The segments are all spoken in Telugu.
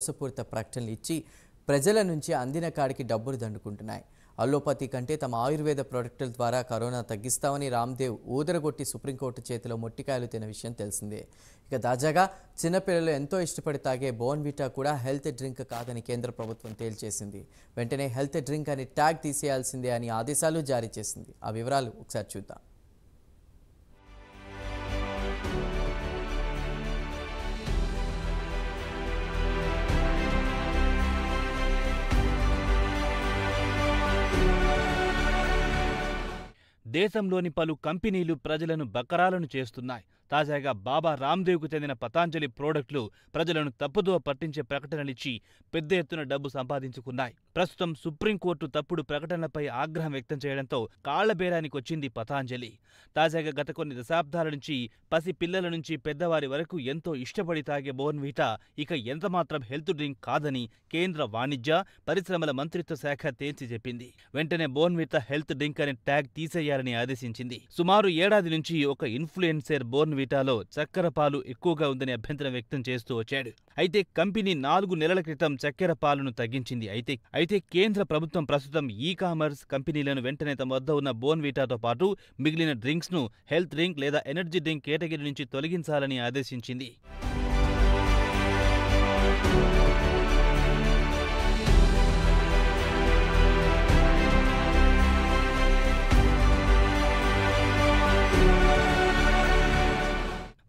మోసపూరిత ప్రకటనలు ఇచ్చి ప్రజల నుంచి అందిన కాడికి డబ్బులు దండుకుంటున్నాయి. అల్లోపతి కంటే తమ ఆయుర్వేద ప్రొడక్టుల ద్వారా కరోనా తగ్గిస్తామని రామ్దేవ్ ఊదరగొట్టి సుప్రీంకోర్టు చేతిలో మొట్టికాయలు తిన్న విషయం తెలిసిందే. ఇక తాజాగా చిన్నపిల్లలు ఎంతో ఇష్టపడి తాగే బోర్న్విటా కూడా హెల్త్ డ్రింక్ కాదని కేంద్ర ప్రభుత్వం తేల్చేసింది. వెంటనే హెల్త్ డ్రింక్ అని ట్యాగ్ తీసేయాల్సిందే అని ఆదేశాలు జారీ చేసింది. ఆ వివరాలు ఒకసారి చూద్దాం. దేశంలోని పలు కంపెనీలు ప్రజలను బకరాలను చేస్తున్నాయి. తాజాగా బాబా రామ్దేవ్కు చెందిన పతాంజలి ప్రోడక్టులు ప్రజలను తప్పుదోవ పట్టించే ప్రకటనలిచ్చి పెద్ద ఎత్తున డబ్బు సంపాదించుకున్నాయి. ప్రస్తుతం సుప్రీంకోర్టు తప్పుడు ప్రకటనలపై ఆగ్రహం వ్యక్తం చేయడంతో కాళ్లబేరానికి వచ్చింది పతాంజలి. తాజాగా గత కొన్ని దశాబ్దాల నుంచి పసి పిల్లల నుంచి పెద్దవారి వరకు ఎంతో ఇష్టపడి తాగే బోర్న్విటా ఇక ఎంతమాత్రం హెల్త్ డ్రింక్ కాదని కేంద్ర వాణిజ్య పరిశ్రమల మంత్రిత్వ శాఖ తేల్చి చెప్పింది. వెంటనే బోర్న్విటా హెల్త్ డ్రింక్ అనే ట్యాగ్ తీసేయాలని ఆదేశించింది. సుమారు ఏడాది నుంచి ఒక ఇన్ఫ్లుయెన్సర్ బోర్న్విటాలో చక్కెర పాలు ఎక్కువగా ఉందని అభ్యంతరం వ్యక్తం చేస్తూ వచ్చాడు. అయితే కంపెనీ 4 నెలల క్రితం చక్కెర పాలను తగ్గించింది. అయితే కేంద్ర ప్రభుత్వం ప్రస్తుతం ఈ-కామర్స్ కంపెనీలను వెంటనే తమ వద్ద ఉన్న బోర్న్విటాతో పాటు మిగిలిన డ్రింక్స్ ను హెల్త్ డ్రింక్ లేదా ఎనర్జీ డ్రింక్ కేటగిరీ నుంచి తొలగించాలని ఆదేశించింది.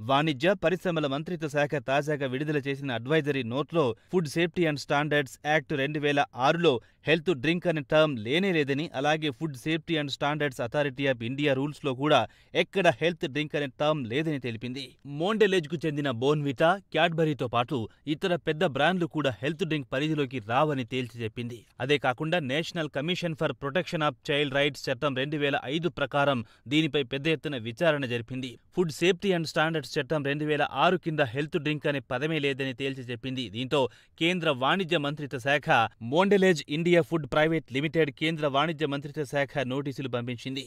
వాణిజ్య పరిశ్రమల మంత్రిత్వ శాఖ తాజాగా విడుదల చేసిన అడ్వైజరీ నోట్లో food safety and standards act 2006లో హెల్త్ డ్రింక్ అనే టర్మ్ లేనేలేదని, అలాగే food safety and standards authority of India rules లో కూడా ఎక్కడ హెల్త్ డ్రింక్ అనే టర్మ్ లేదని తెలిపింది. మోండెలేజ్ కు చెందిన బోర్న్విటా, క్యాడ్బరీతో పాటు ఇతర పెద్ద బ్రాండ్లు కూడా హెల్త్ డ్రింక్ పరిధిలోకి రావని తేల్చి చెప్పింది. అదే కాకుండా national commission for protection of child rights చట్టం 2005 ప్రకారం దీనిపై పెద్ద ఎత్తున విచారణ జరిపింది. ఫుడ్ సేఫ్టీ అండ్ స్టాండర్డ్స్ చట్టం 2006 కింద హెల్త్ డ్రింక్ అనే పదమే లేదని తేల్చి చెప్పింది. దీంతో కేంద్ర వాణిజ్య మంత్రిత్వ శాఖ మోండెలేజ్ ఇండియా ఫుడ్ ప్రైవేట్ లిమిటెడ్ కేంద్ర వాణిజ్య మంత్రిత్వ శాఖ నోటీసులు పంపించింది.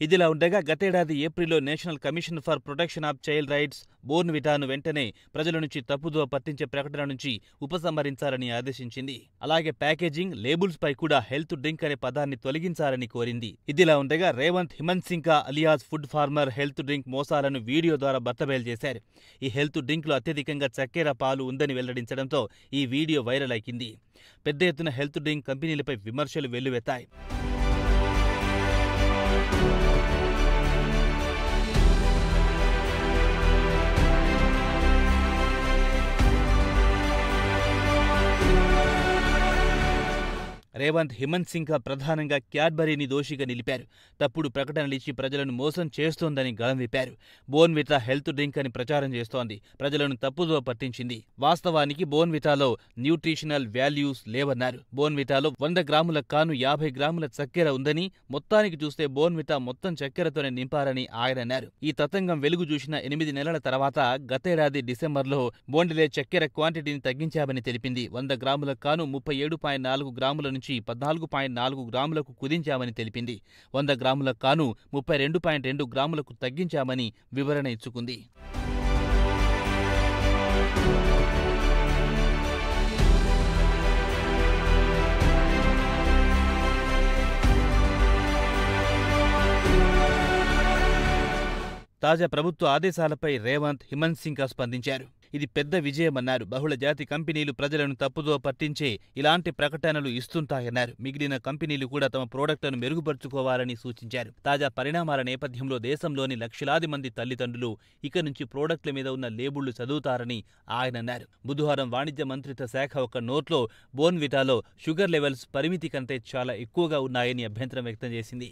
ఇదిలా ఉండగా గతేడాది ఏప్రిల్లో national commission for protection of child rights బోర్న్విటాను వెంటనే ప్రజల నుంచి తప్పుదోవ పట్టించే ప్రకటన నుంచి ఉపసంహరించాలని ఆదేశించింది. అలాగే ప్యాకేజింగ్, లేబుల్స్ పై కూడా హెల్త్ డ్రింక్ అనే పదాన్ని తొలగించాలని కోరింది. ఇదిలా ఉండగా Revanth Himatsingka alias food farmer health drink మోసాలను వీడియో ద్వారా బట్టబయలు చేశారు. ఈ హెల్త్ డ్రింక్ లో అత్యధికంగా చక్కెర పాలు ఉందని వెల్లడించడంతో ఈ వీడియో వైరల్ అయింది. పెద్ద ఎత్తున హెల్త్ డ్రింక్ కంపెనీలపై విమర్శలు వెల్లువెత్తాయి. రేవంత్ హిమన్సింకా ప్రధానంగా క్యాడ్బరీని దోషిగా నిలిపారు. తప్పుడు ప్రకటనలిచ్చి ప్రజలను మోసం చేస్తోందని గళం విప్పారు. బోర్న్విటా హెల్త్ డ్రింక్ అని ప్రచారం చేస్తోంది, ప్రజలను తప్పుదోవ పట్టించింది. వాస్తవానికి బోర్న్విటాలో న్యూట్రిషనల్ వాల్యూస్ లేవన్నారు. బోర్న్విటాలో 100 గ్రాములకు కాను 50 గ్రాముల చక్కెర ఉందని, మొత్తానికి చూస్తే బోర్న్విటా మొత్తం చక్కెరతోనే నింపారని ఆయన అన్నారు. ఈ తతంగం వెలుగు చూసిన 8 నెలల తర్వాత గతేడాది డిసెంబర్లో మోండెలేజ్ చక్కెర క్వాంటిటీని తగ్గించామని తెలిపింది. 100 గ్రాములకు కాను 37.4 గ్రాముల నుంచి 14.4 గ్రాములకు కుదించామని తెలిపింది. 100 గ్రాములకు కాను 32.2 గ్రాములకు తగ్గించామని వివరణ ఇచ్చుకుంది. తాజా ప్రభుత్వ ఆదేశాలపై రేవంత్ హిమన్సింకా స్పందించారు. ఇది పెద్ద విజయమన్నారు. బహుళ జాతి కంపెనీలు ప్రజలను తప్పుదోవ పట్టించే ఇలాంటి ప్రకటనలు ఇస్తుంటాయన్నారు. మిగిలిన కంపెనీలు కూడా తమ ప్రోడక్టులను మెరుగుపరుచుకోవాలని సూచించారు. తాజా పరిణామాల నేపథ్యంలో దేశంలోని లక్షలాది మంది తల్లిదండ్రులు ఇక నుంచి ప్రోడక్టుల మీద ఉన్న లేబుళ్లు చదువుతారని ఆయన అన్నారు. బుధవారం వాణిజ్య మంత్రిత్వ శాఖ ఒక నోట్లో బోర్న్విటాలో షుగర్ లెవెల్స్ పరిమితి కంటే చాలా ఎక్కువగా ఉన్నాయని అభ్యంతరం వ్యక్తం చేసింది.